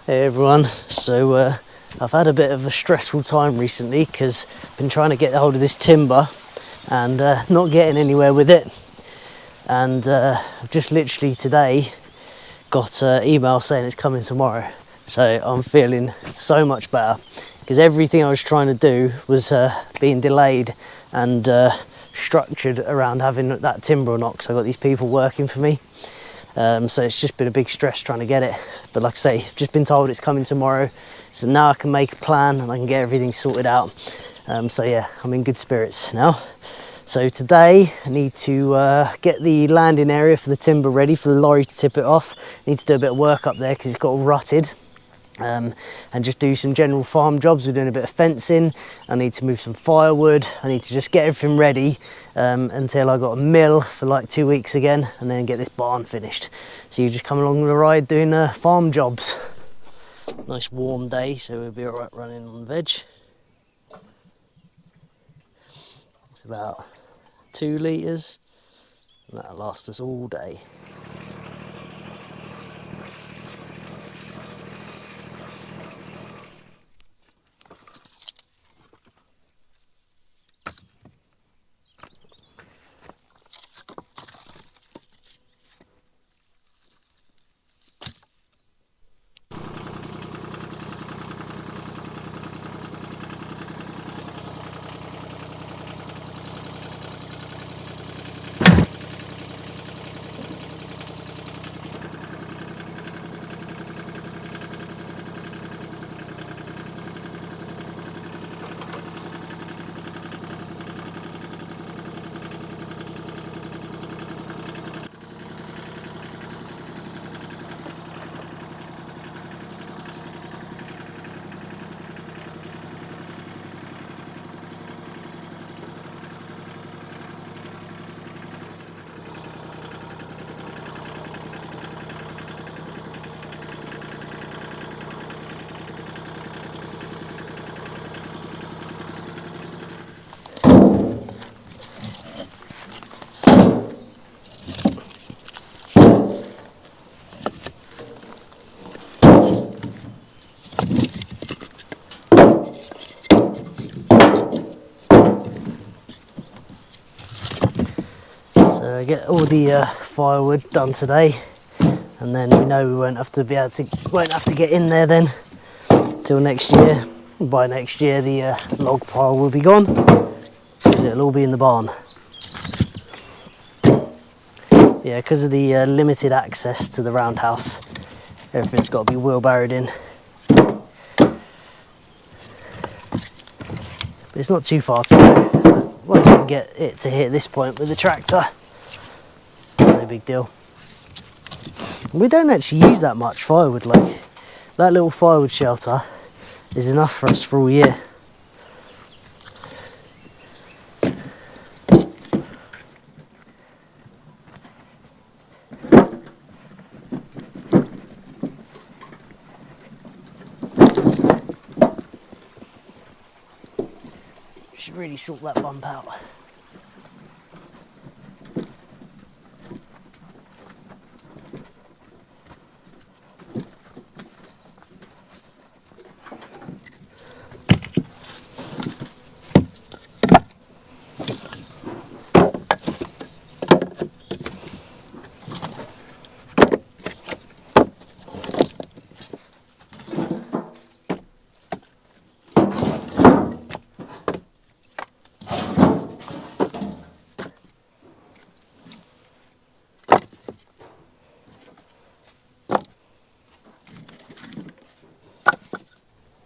Hey everyone, so I've had a bit of a stressful time recently because I've been trying to get hold of this timber and not getting anywhere with it, and I've just literally today got an email saying it's coming tomorrow, so I'm feeling so much better because everything I was trying to do was being delayed and structured around having that timber or not, because I've got these people working for me. So it's just been a big stress trying to get it. But like I say, I've just been told it's coming tomorrow. So now I can make a plan and I can get everything sorted out. So yeah, I'm in good spirits now. So today I need to get the landing area for the timber ready for the lorry to tip it off. I need to do a bit of work up there because it's got all rutted. And just do some general farm jobs. We're doing a bit of fencing. I need to move some firewood. I need to just get everything ready until I got a mill for like 2 weeks again, and then get this barn finished. So you just come along the ride doing farm jobs. Nice warm day, so we'll be all right running on the veg. It's about 2 litres, and that'll last us all day. So I get all the firewood done today, and then we know we won't have to get in there then till next year. By next year the log pile will be gone because it'll all be in the barn. Yeah, because of the limited access to the roundhouse, everything's got to be wheelbarrowed in. But it's not too far to go. Once you can get it to hit this point with the tractor, no big deal. We don't actually use that much firewood. Like, that little firewood shelter is enough for us for all year. We should really sort that bump out.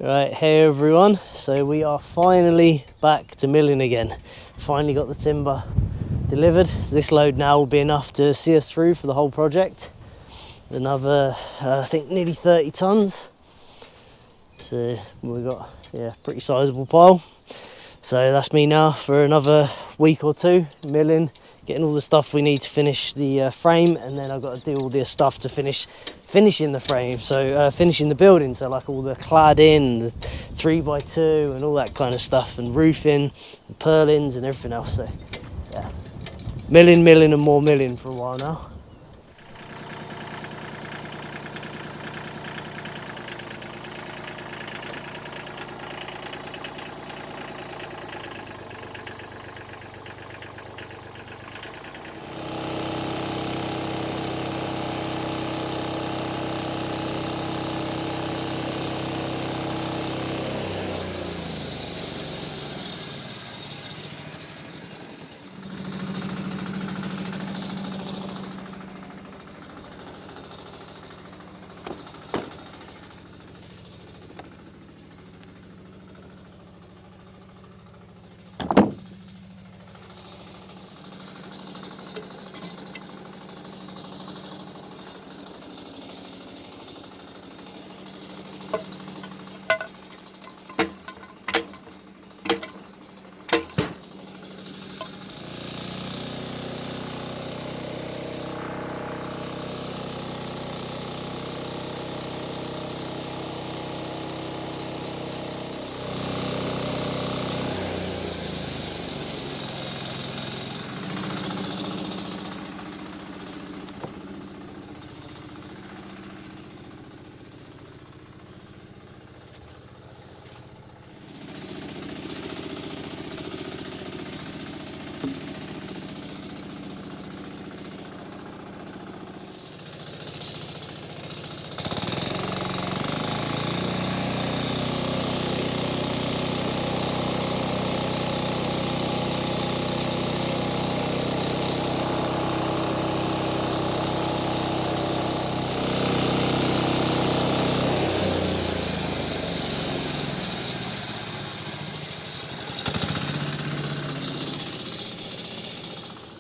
Right, hey everyone, so we are finally back to milling again. Finally got the timber delivered. So this load now will be enough to see us through for the whole project. Another, I think nearly 30 tonnes. So we've got, yeah, pretty sizable pile. So that's me now for another week or two, milling, getting all the stuff we need to finish the frame, and then I've got to do all this stuff to finishing the frame, so finishing the building, so like all the cladding, the 3x2 and all that kind of stuff, and roofing and purlins and everything else. So yeah, milling and more milling for a while now.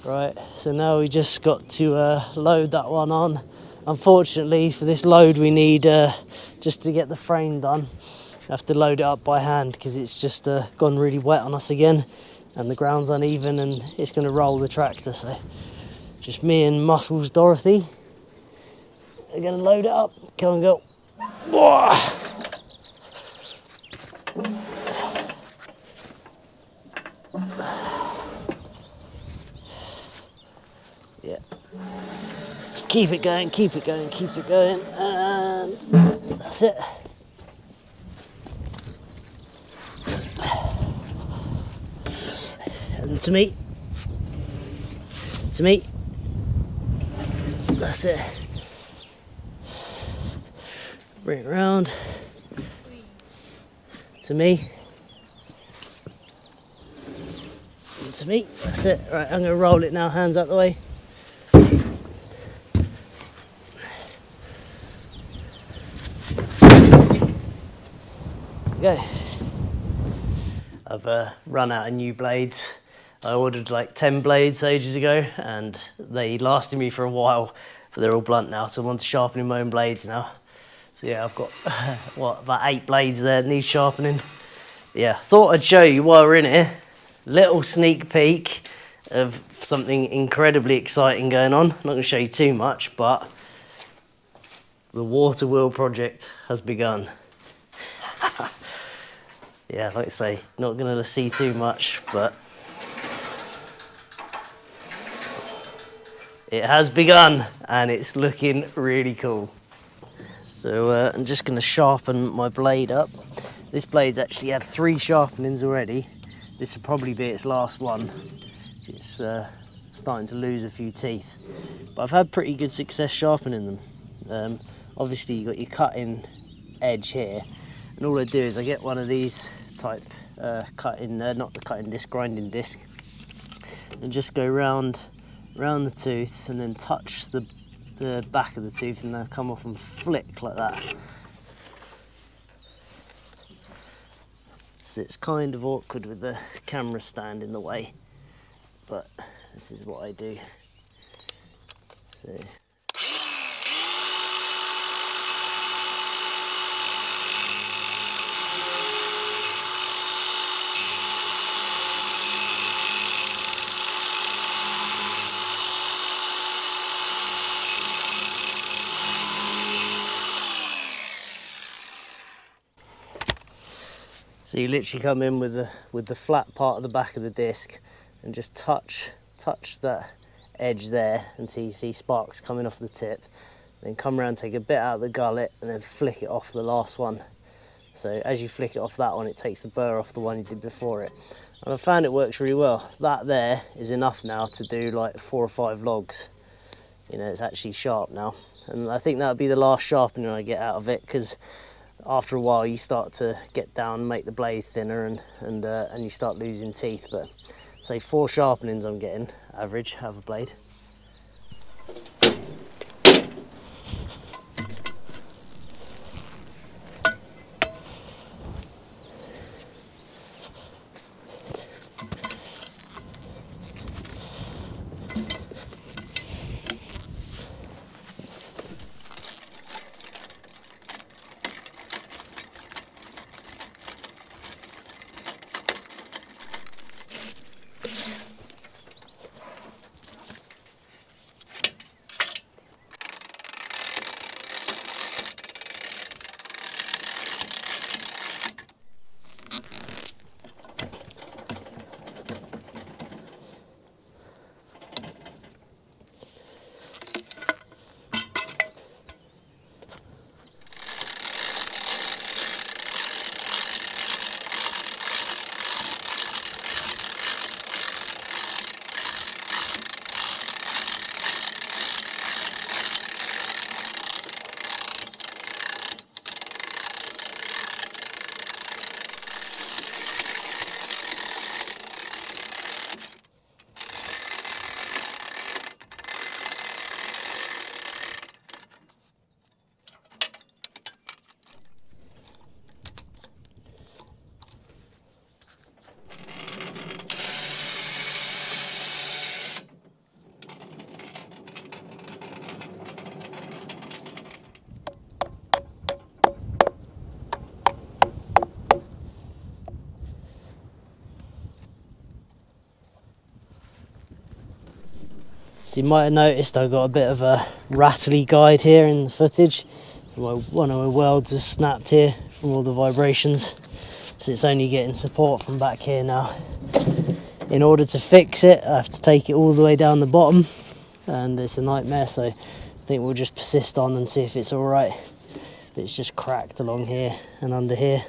Right, so now we just got to load that one on. Unfortunately for this load we need, just to get the frame done, I have to load it up by hand because it's just gone really wet on us again and the ground's uneven and it's going to roll the tractor. So just me and Muscles Dorothy are going to load it up. Come and go. Whoa. Yeah. Keep it going, keep it going, keep it going, and that's it. And to me, that's it. Bring it around. To me. And to me, that's it. Right, I'm gonna roll it now, hands out the way. Go. I've run out of new blades. I ordered like 10 blades ages ago and they lasted me for a while, but they're all blunt now, so I'm on to sharpening my own blades now. So yeah, I've got what, about 8 blades there that need sharpening. Yeah, thought I'd show you while we're in here. Little sneak peek of something incredibly exciting going on. I'm not going to show you too much, but the water wheel project has begun. Yeah, like I say, not going to see too much, but it has begun and it's looking really cool. So I'm just going to sharpen my blade up. This blade's actually had 3 sharpenings already. This will probably be its last one. It's starting to lose a few teeth. But I've had pretty good success sharpening them. Obviously you've got your cutting edge here. And all I do is I get one of these type not the cutting disc, grinding disc. And just go round the tooth and then touch the back of the tooth and they'll come off and flick like that. So it's kind of awkward with the camera stand in the way, but this is what I do. So. So you literally come in with the flat part of the back of the disc and just touch that edge there until you see sparks coming off the tip. Then come around, take a bit out of the gullet and then flick it off the last one. So as you flick it off that one, it takes the burr off the one you did before it. And I found it works really well. That there is enough now to do like 4 or 5 logs. You know, it's actually sharp now. And I think that'll be the last sharpening I get out of it, because after a while you start to get down and make the blade thinner and you start losing teeth. But say 4 sharpenings I'm getting average out of a blade. So you might have noticed I got a bit of a rattly guide here in the footage. One of my welds has snapped here from all the vibrations, so it's only getting support from back here now. In order to fix it, I have to take it all the way down the bottom, and it's a nightmare, so I think we'll just persist on and see if it's alright. It's just cracked along here and under here.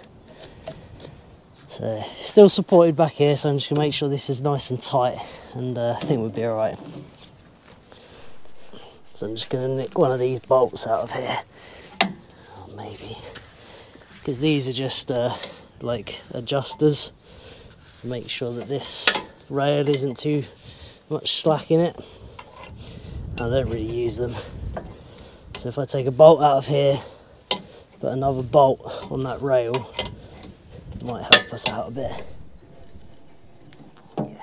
So still supported back here, so I'm just gonna make sure this is nice and tight, and I think we'll be alright. So I'm just gonna nick one of these bolts out of here, or maybe, because these are just like adjusters to make sure that this rail isn't too much slack in it. I don't really use them, so if I take a bolt out of here, put another bolt on that rail, it might help us out a bit. Okay.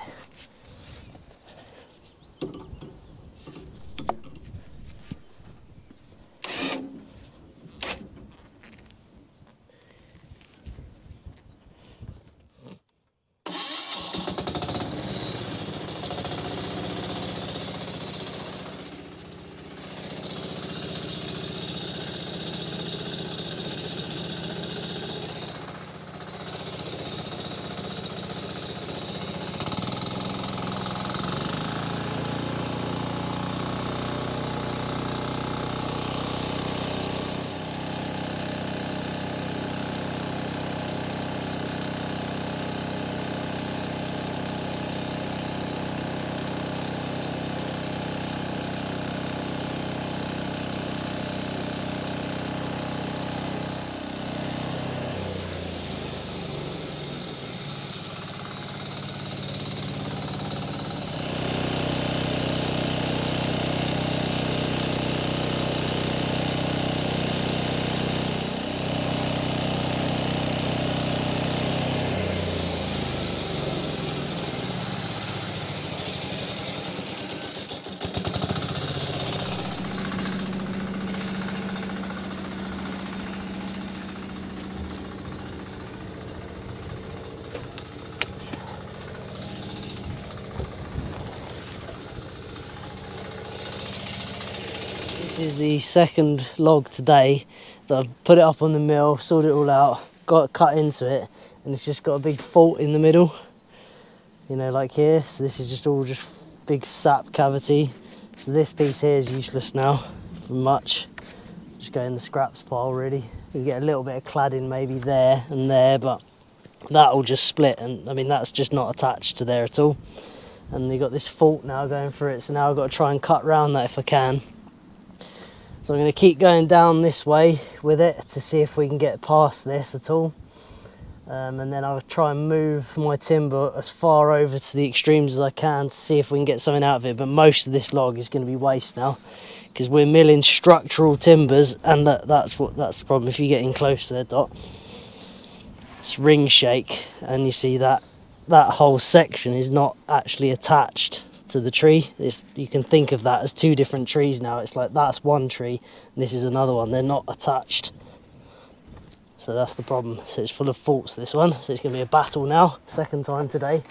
This is the second log today that I've put it up on the mill, sorted it all out, got cut into it, and it's just got a big fault in the middle, you know, like here. So this is just all just big sap cavity. So this piece here is useless now for much. Just go in the scraps pile really. You get a little bit of cladding maybe there and there, but that will just split, and I mean that's just not attached to there at all. And you've got this fault now going through it, so now I've got to try and cut around that if I can. So I'm going to keep going down this way with it to see if we can get past this at all. And then I'll try and move my timber as far over to the extremes as I can to see if we can get something out of it. But most of this log is going to be waste now, because we're milling structural timbers, and that's the problem. If you get in close there, Dot, it's ring shake, and you see that whole section is not actually attached to the tree. You can think of that as two different trees now. It's like that's one tree and this is another one. They're not attached. So that's the problem. So it's full of faults, this one. So it's going to be a battle now. Second time today.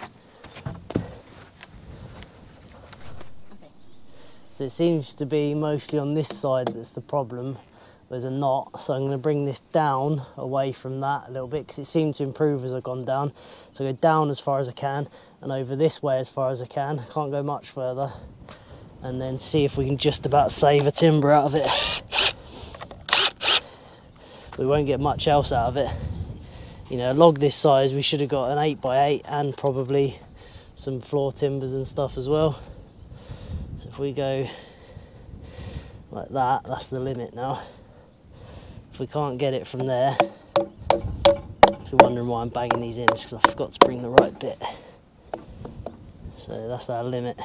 So it seems to be mostly on this side that's the problem. There's a knot, so I'm going to bring this down away from that a little bit, because it seemed to improve as I've gone down. So I go down as far as I can and over this way as far as I can. Can't go much further, and then see if we can just about save a timber out of it. We won't get much else out of it. You know, a log this size, we should have got an 8x8 and probably some floor timbers and stuff as well. So if we go like that, that's the limit now. If we can't get it from there, if you're wondering why I'm banging these in, it's because I forgot to bring the right bit. So that's our limit.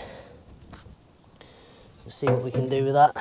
We'll see what we can do with that.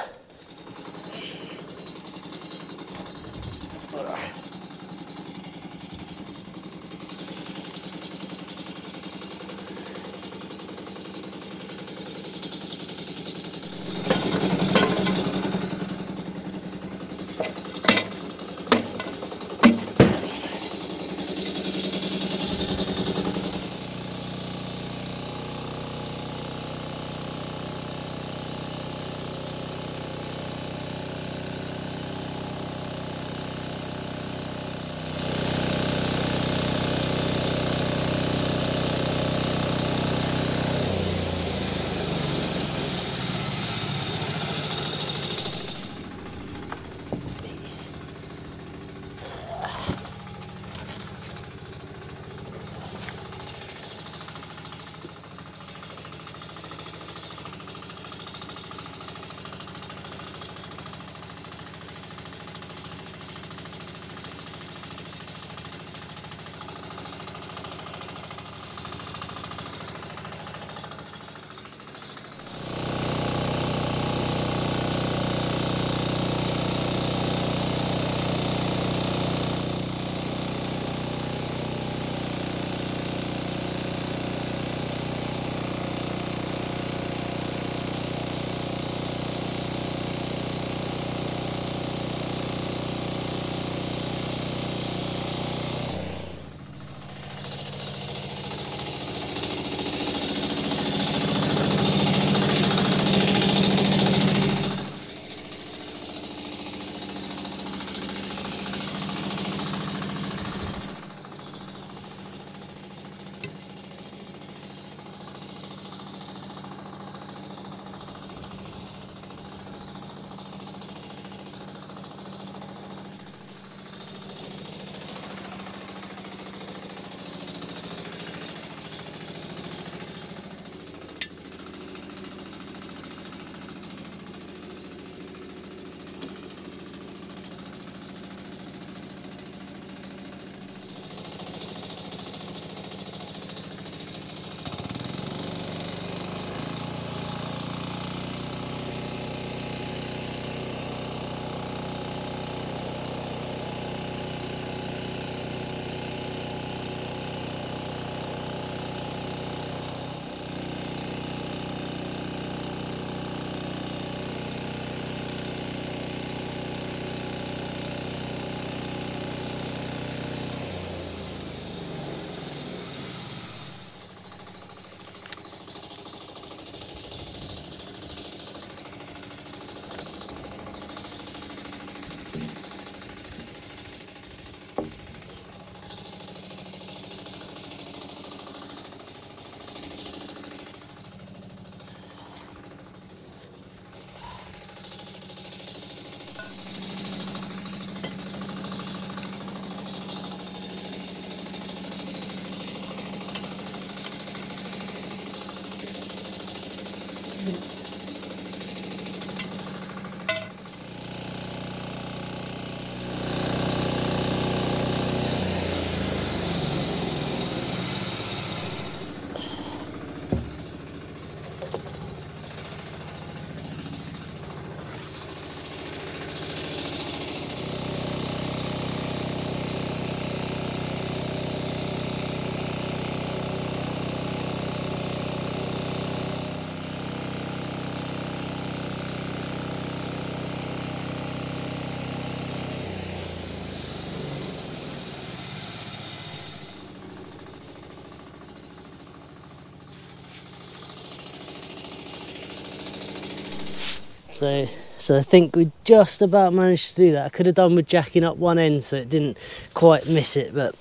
So I think we just about managed to do that. I could have done with jacking up one end so it didn't quite miss it, but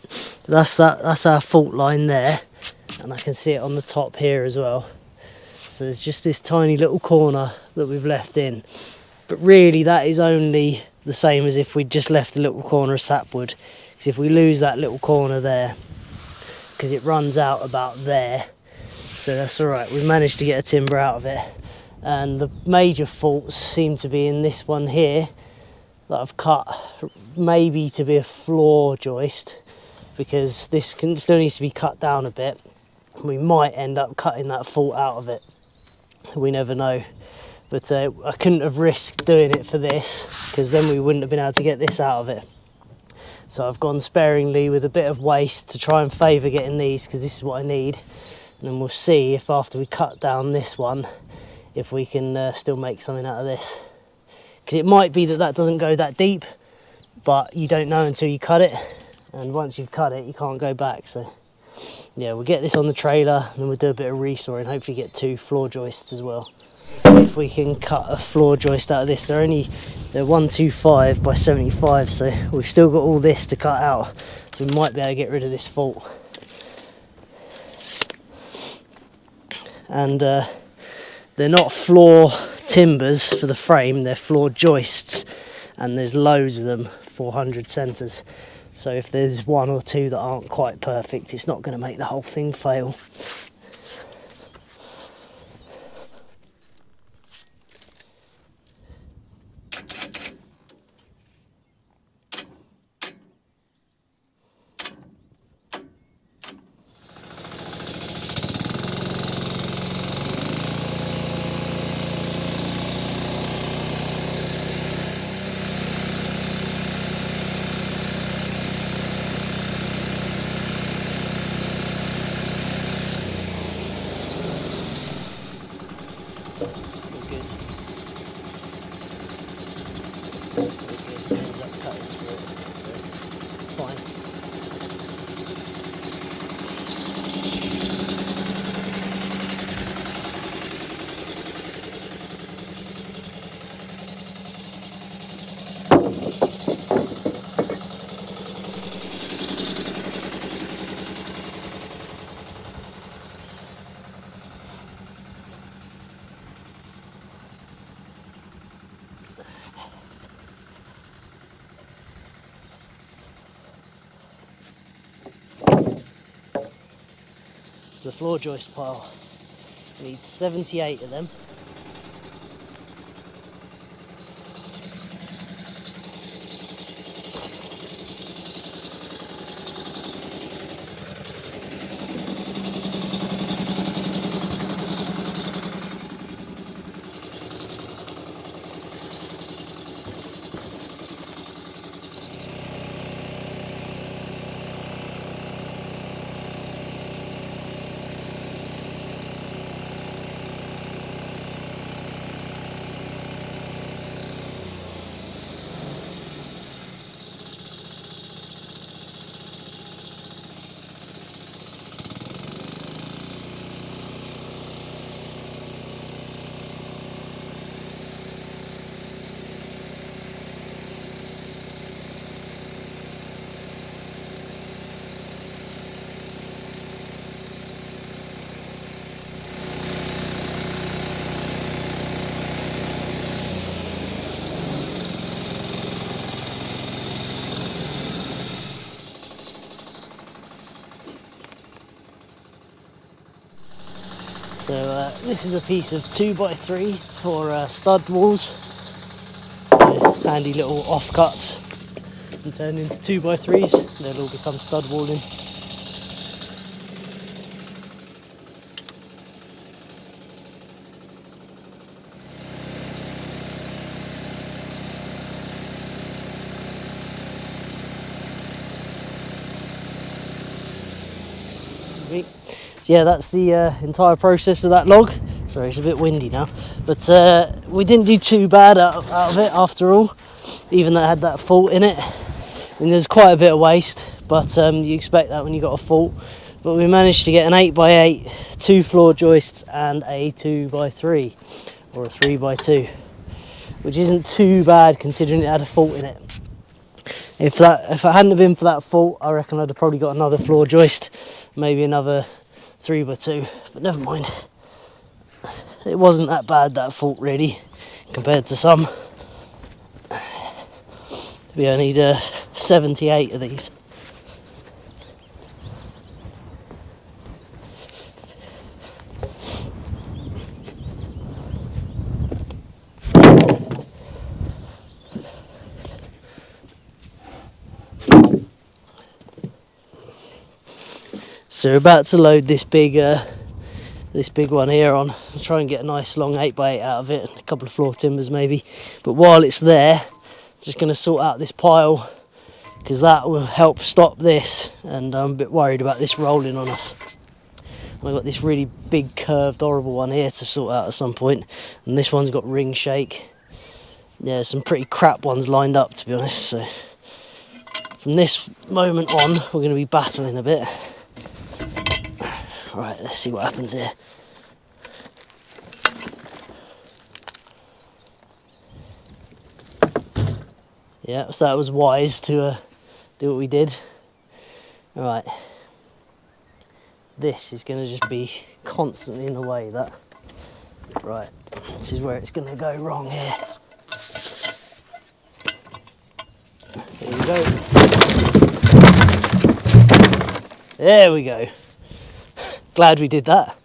that's our fault line there, and I can see it on the top here as well. So there's just this tiny little corner that we've left in, but really that is only the same as if we just left a little corner of sapwood, because if we lose that little corner there, because it runs out about there, so that's all right. We've managed to get a timber out of it. And the major faults seem to be in this one here that I've cut, maybe to be a floor joist, because this still needs to be cut down a bit. We might end up cutting that fault out of it, we never know. But I couldn't have risked doing it for this, because then we wouldn't have been able to get this out of it. So I've gone sparingly with a bit of waste to try and favour getting these, because this is what I need. And then we'll see if after we cut down this one, if we can still make something out of this, because it might be that doesn't go that deep, but you don't know until you cut it, and once you've cut it you can't go back. So yeah, we'll get this on the trailer and then we'll do a bit of resawing, hopefully get 2 floor joists as well. See if we can cut a floor joist out of this. They're 125 by 75, so we've still got all this to cut out, so we might be able to get rid of this fault. And they're not floor timbers for the frame, they're floor joists, and there's loads of them, 400 centres. So if there's 1 or 2 that aren't quite perfect, it's not going to make the whole thing fail. The floor joist pile needs 78 of them. So this is a piece of 2x3 for stud walls. So handy little offcuts and turn into 2x3s. They'll all become stud walling. So yeah, that's the entire process of that log. Sorry, it's a bit windy now, but we didn't do too bad out of it after all, even though it had that fault in it. And there's quite a bit of waste, but you expect that when you got a fault. But we managed to get an 8x8, 2 floor joists and a 2x3 or a 3x2. which isn't too bad considering it had a fault in it. If it hadn't have been for that fault, I reckon I'd have probably got another floor joist, maybe another 3x2, but never mind. It wasn't that bad, that fault, really, compared to some. We only need 78 of these. So we're about to load this big one here on. I'll try and get a nice long 8x8 out of it, and a couple of floor timbers maybe. But while it's there, just going to sort out this pile, because that will help stop this, and I'm a bit worried about this rolling on us. And I've got this really big curved horrible one here to sort out at some point, and this one's got ring shake. Yeah, some pretty crap ones lined up, to be honest. So from this moment on, we're going to be battling a bit. Right, let's see what happens here. Yeah, so that was wise to do what we did. Alright. This is going to just be constantly in the way, that. Right, this is where it's going to go wrong here. There we go. There we go. Glad we did that.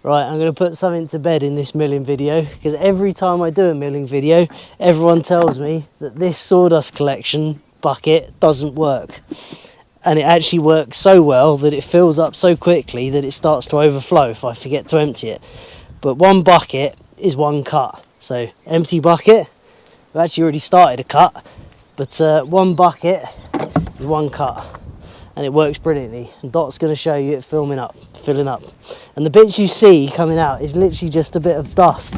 Right, I'm going to put something to bed in this milling video, because every time I do a milling video, everyone tells me that this sawdust collection bucket doesn't work. And it actually works so well that it fills up so quickly that it starts to overflow if I forget to empty it. But one bucket is one cut. So empty bucket, I've actually already started a cut, but one bucket is one cut. And it works brilliantly. And Dot's going to show you it filling up. And the bits you see coming out is literally just a bit of dust.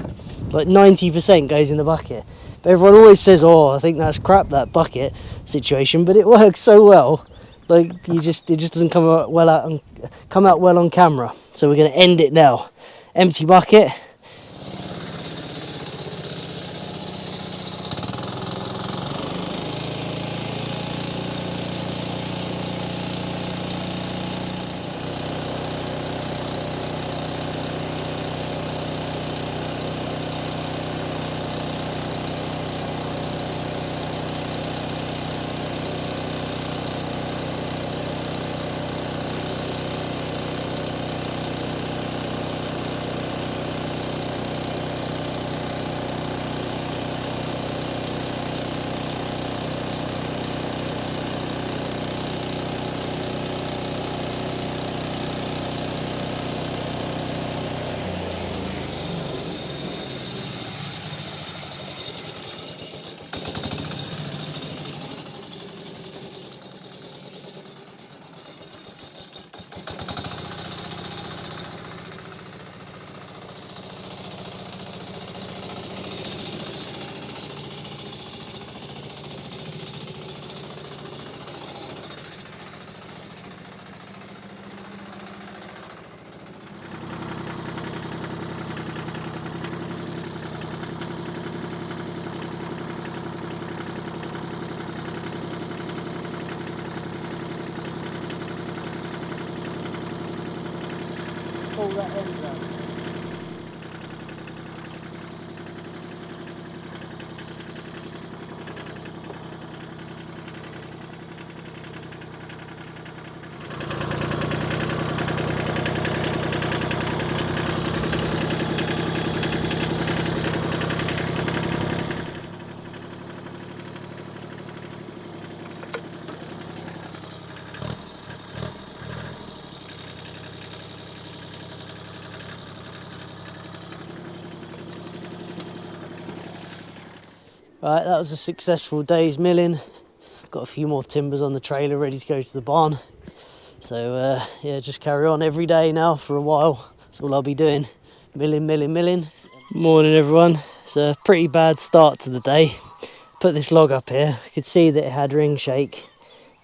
Like 90% goes in the bucket. But everyone always says, oh, I think that's crap, that bucket situation. But it works so well. Like, it just doesn't come out well on camera. So we're going to end it now. Empty bucket. Pull that end down. Right, that was a successful day's milling. Got a few more timbers on the trailer ready to go to the barn. So yeah, just carry on every day now for a while. That's all I'll be doing. Milling, milling, milling. Morning everyone. It's a pretty bad start to the day. Put this log up here. I could see that it had ring shake,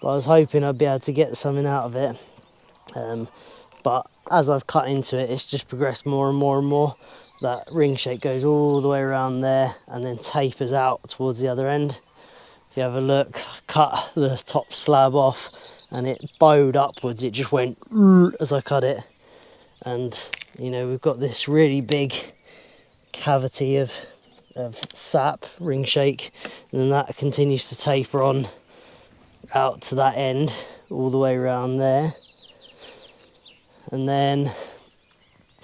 but I was hoping I'd be able to get something out of it. But as I've cut into it, it's just progressed more and more and more. that ring shake goes all the way around there and then tapers out towards the other end. If you have a look, I cut the top slab off and it bowed upwards. It just went as I cut it. And you know, we've got this really big cavity of sap, ring shake, and then that continues to taper on out to that end all the way around there. And then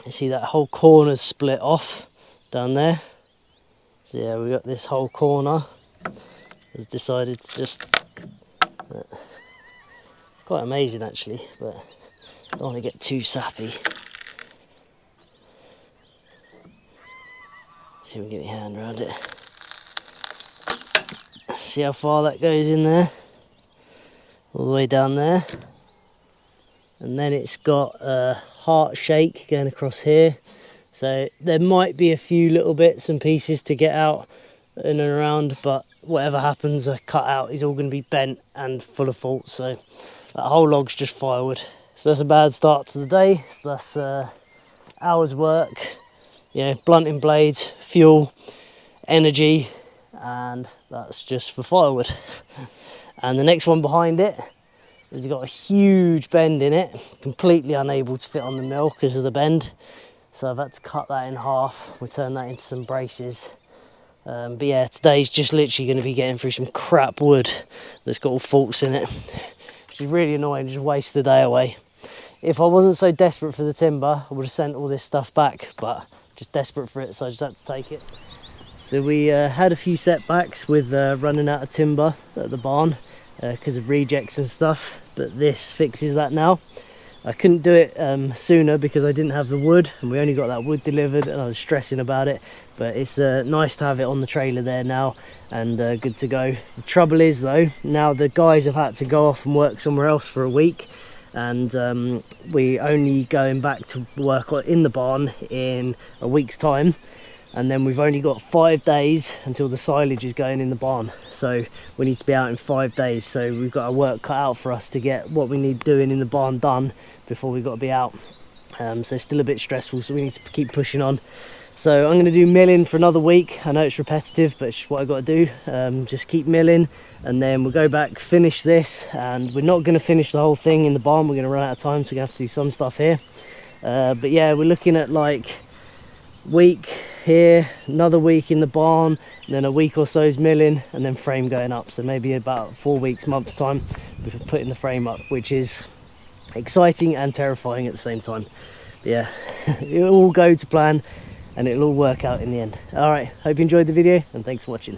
you see that whole corner's split off down there. So yeah, we got this whole corner. Has decided to just quite amazing actually, but I don't want to get too sappy. See if we can get your hand around it. See how far that goes in there? All the way down there. And then it's got a heart shake going across here. So there might be a few little bits and pieces to get out in and around, but whatever happens, a cut out is all going to be bent and full of faults. So that whole log's just firewood. So that's a bad start to the day. So that's hours work. Yeah, blunting blades, fuel, energy, and that's just for firewood. And the next one behind it has got a huge bend in it, completely unable to fit on the mill because of the bend. So I've had to cut that in half. We'll turn that into some braces. But yeah, today's just literally going to be getting through some crap wood that's got all faults in it, which is really annoying, just waste the day away. If I wasn't so desperate for the timber, I would have sent all this stuff back, but just desperate for it, so I just had to take it. So we had a few setbacks with running out of timber at the barn because of rejects and stuff, but this fixes that now. I couldn't do it sooner because I didn't have the wood, and we only got that wood delivered and I was stressing about it, but it's nice to have it on the trailer there now and good to go. The trouble is though, now the guys have had to go off and work somewhere else for a week, and we only going back to work in the barn in a week's time, and then we've only got 5 days until the silage is going in the barn, so we need to be out in 5 days. So we've got our work cut out for us to get what we need doing in the barn done before we've got to be out. So still a bit stressful, so we need to keep pushing on. So I'm going to do milling for another week. I know it's repetitive, but it's just what I got to do. Just keep milling, and then we'll go back, finish this, and we're not going to finish the whole thing in the barn. We're going to run out of time, so we're going to have to do some stuff here. But yeah, we're looking at like week here, another week in the barn, and then a week or so's milling, and then frame going up. So maybe about 4 weeks, months time before putting the frame up, which is exciting and terrifying at the same time. But yeah, it'll all go to plan and it'll all work out in the end. All right, hope you enjoyed the video, and thanks for watching.